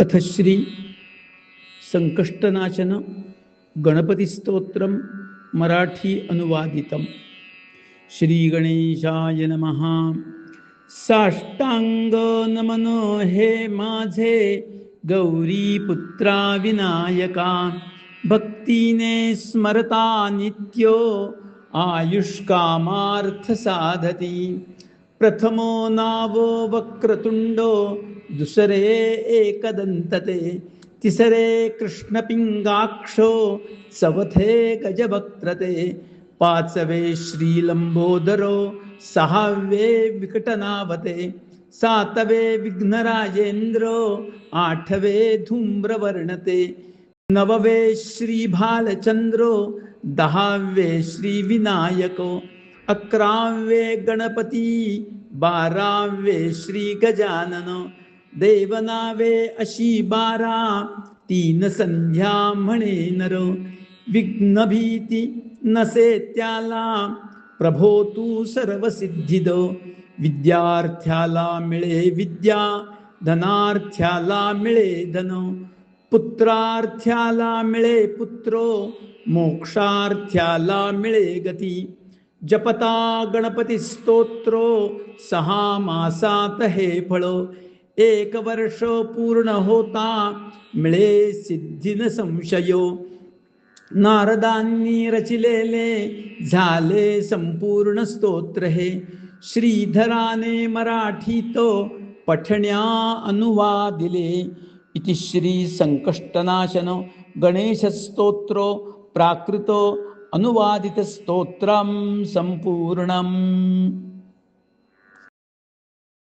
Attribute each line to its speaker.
Speaker 1: अथ श्री संकष्टनाशन गणपती स्तोत्रम मराठी अनुवादितम. श्री गणेशाय नमः. साष्टांग नमनो हे माझे गौरी पुत्रा विनायका, भक्तीने स्मरता नित्यो आयुष्कामार्थ साधती. प्रथमो नावो वक्रतुंडो, दुसरे एकदंतते, तिसरे कृष्णपिंगाक्षो, चौथे गजवक्त्रते, पाचवे श्रीलंबोदरो, सहावे विकटनावते, सातवे विघ्नराजेंद्रो, आठवे धूम्रवर्णते, नववे श्री भालचंद्रो, दहावे श्री विनायको, अकरावे गणपती, बारावे श्री गजानन, देवनावे अशी 12, 3 संध्या म्हणे नर. विघ्न भीती नसे त्याला, प्रभो तू सर्व सिद्धी दो. विद्यार्थ्याला मिळे विद्या, धनार्थ्याला मिळे धन, पुत्रार्थ्याला मिळे पुत्रो, मोक्षार्थ्याला मिळे गती. जपता गणपती स्तोत्रो, 6 मासात हे फळ. 1 वर्ष पूर्ण होता, मिळे सिद्धीन संशयो. नारदांनी रचिलेले, झाले संपूर्ण स्तोत्र हे. श्रीधराने मराठीत पठण्या अनुवादिले. इति श्री संकष्टनाशन गणेश स्तोत्रो प्राकृत अनुवादित स्तोत्रम संपूर्णम.